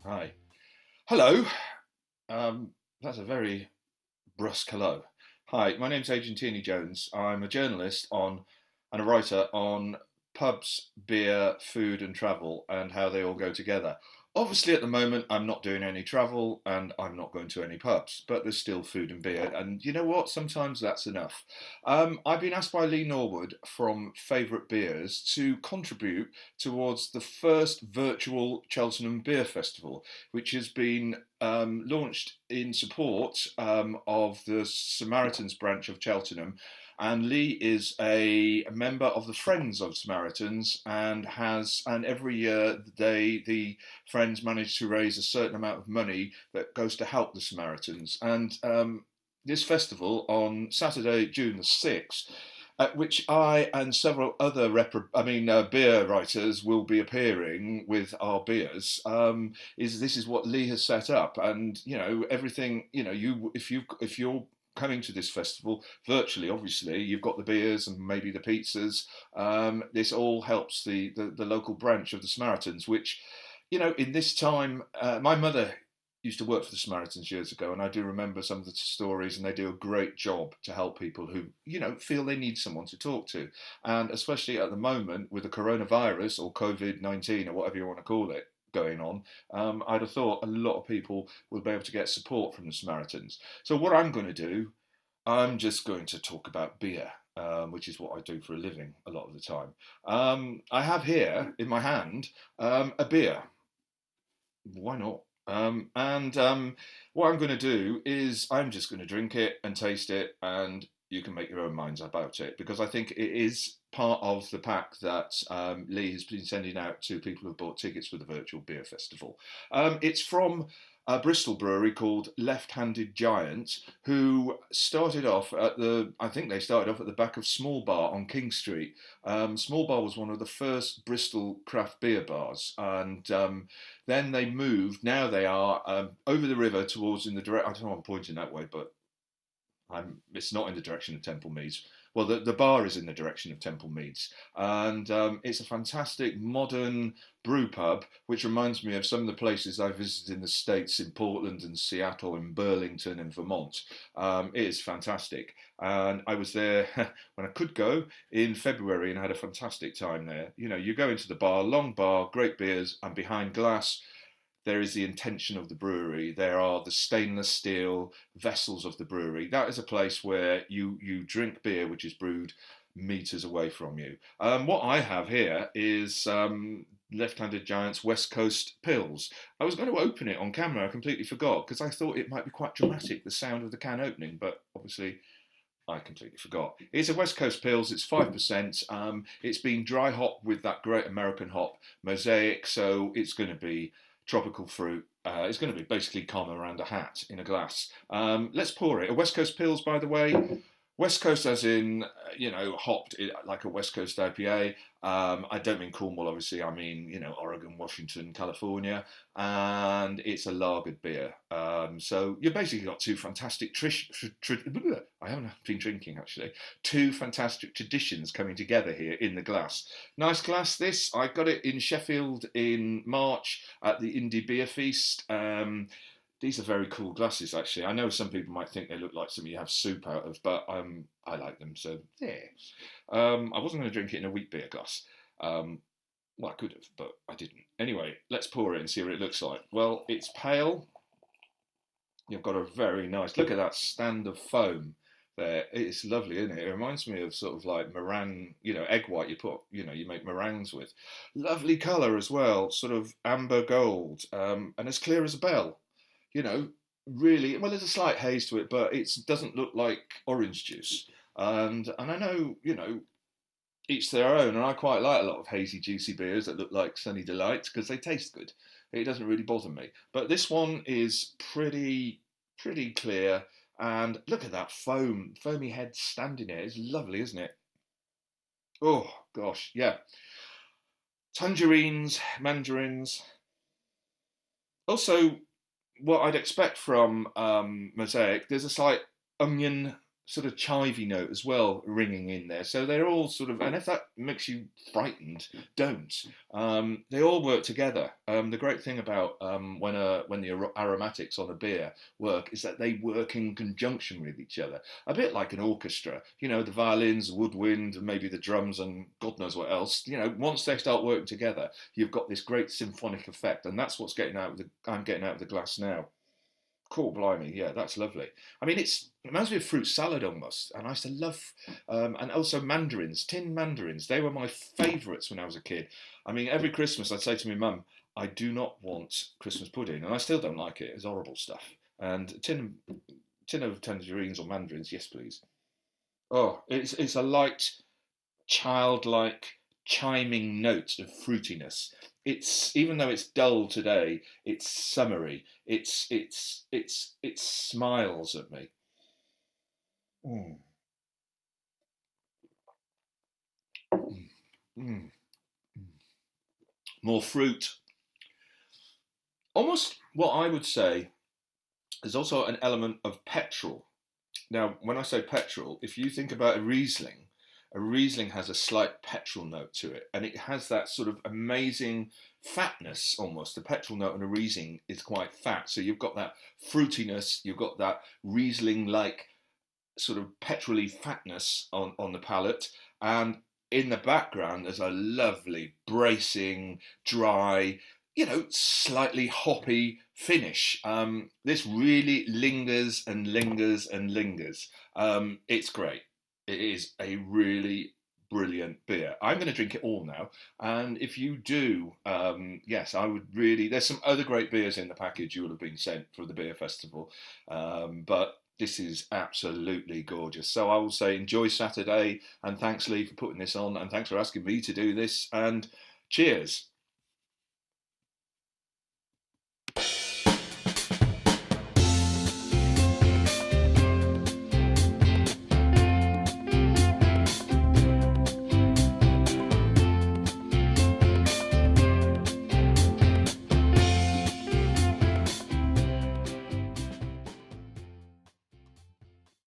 Hi. Hello. Um, that's a very brusque hello. Hi, my name's Adrian Tierney Jones. I'm a journalist on and a writer on pubs, beer, food, and travel, and how they all go together. Obviously, at the moment, I'm not doing any travel and I'm not going to any pubs, but there's still food and beer. And you know what? Sometimes that's enough. I've been asked by Lee Norwood from Favourite Beers to contribute towards the first virtual Cheltenham Beer Festival, which has been launched in support of the Samaritans branch of Cheltenham. And Lee is a member of the Friends of Samaritans and every year the Friends manage to raise a certain amount of money that goes to help the Samaritans. And this festival on Saturday, June the 6th, at which I and several other beer writers will be appearing with our beers. This is what Lee has set up, and everything. If you're coming to this festival virtually, obviously you've got the beers and maybe the pizzas. This all helps the local branch of the Samaritans, which in this time, my mother used to work for the Samaritans years ago, and I do remember some of the stories, and they do a great job to help people who, feel they need someone to talk to. And especially at the moment with the coronavirus or COVID-19 or whatever you want to call it going on, I'd have thought a lot of people will be able to get support from the Samaritans. So what I'm going to do, I'm just going to talk about beer. Which is what I do for a living a lot of the time. I have here in my hand a beer. Why not? And what I'm going to do is I'm just going to drink it and taste it, and you can make your own minds about it because I think it is part of the pack that Lee has been sending out to people who've bought tickets for the virtual beer festival. It's from a Bristol brewery called Left Handed Giant, who started off I think they started off at the back of Small Bar on King Street. Small Bar was one of the first Bristol craft beer bars, and then they moved. Now they are over the river towards in the direct. I don't know. I'm pointing that way, but it's not in the direction of Temple Meads. Well, the bar is in the direction of Temple Meads, and it's a fantastic modern brew pub, which reminds me of some of the places I visited in the States, in Portland and Seattle, in Burlington and Vermont. It is fantastic, and I was there when I could go in February and had a fantastic time there. You go into the bar, long bar, great beers, and behind glass there is the intention of the brewery. There are the stainless steel vessels of the brewery. That is a place where you drink beer which is brewed meters away from you. What I have here is Left-Handed Giant's West Coast Pills. I was going to open it on camera. I completely forgot because I thought it might be quite dramatic, the sound of the can opening, but obviously I completely forgot. It's a West Coast Pills. It's 5%. It's been dry hopped with that great American hop, Mosaic, so it's going to be tropical fruit. It's going to be basically calm around a hat in a glass. Let's pour it. A West Coast Pills, by the way. West Coast, as in, hopped like a West Coast IPA. I don't mean Cornwall, obviously. I mean, Oregon, Washington, California, and it's a lagered beer. So you've basically got two fantastic I haven't been drinking actually. Two fantastic traditions coming together here in the glass. Nice glass. This I got it in Sheffield in March at the Indie Beer Feast. These are very cool glasses, actually. I know some people might think they look like something you have soup out of, but I like them. So yeah, I wasn't going to drink it in a wheat beer glass. Well, I could have, but I didn't. Anyway, let's pour it and see what it looks like. Well, it's pale. You've got a very nice look at that stand of foam there. It's lovely, isn't it? It reminds me of sort of like meringue, egg white you make meringues with. Lovely colour as well, sort of amber gold, and as clear as a bell. you know, really well. There's a slight haze to it, but it doesn't look like orange juice. And I know, each their own. And I quite like a lot of hazy, juicy beers that look like Sunny Delights because they taste good. It doesn't really bother me. But this one is pretty clear. And look at that foamy head standing there. It's lovely, isn't it? Oh gosh, yeah. Tangerines, mandarins. Also, what I'd expect from Mosaic, there's a slight onion sort of chivy note as well ringing in there. So they're all sort of, and if that makes you frightened, don't. They all work together. The great thing about when the aromatics on a beer work is that they work in conjunction with each other, a bit like an orchestra. You know, the violins, woodwind, and maybe the drums, and God knows what else. You know, once they start working together, you've got this great symphonic effect, and that's what's getting out of the. I'm getting out of the glass now. Cool, blimey, yeah, that's lovely. I mean, it reminds me of fruit salad almost, and I used to love, and also mandarins, tin mandarins. They were my favourites when I was a kid. I mean, every Christmas I'd say to my mum, "I do not want Christmas pudding," and I still don't like it. It's horrible stuff. And tin of tangerines or mandarins, yes, please. Oh, it's a light childlike chiming note of fruitiness. It's even though it's dull today, it's summery. It smiles at me. Mm, mm, mm. More fruit. Almost what I would say is also an element of petrol. Now, when I say petrol, if you think about a Riesling has a slight petrol note to it, and it has that sort of amazing fatness almost. The petrol note on a Riesling is quite fat, so you've got that fruitiness, you've got that Riesling-like sort of petrol-y fatness on the palate, and in the background there's a lovely bracing, dry, slightly hoppy finish. This really lingers and lingers and lingers. It's great. It is a really brilliant beer. I'm going to drink it all now. And if you do, yes, I would really. There's some other great beers in the package you will have been sent for the beer festival, but this is absolutely gorgeous. So I will say enjoy Saturday, and thanks Lee for putting this on, and thanks for asking me to do this. And cheers.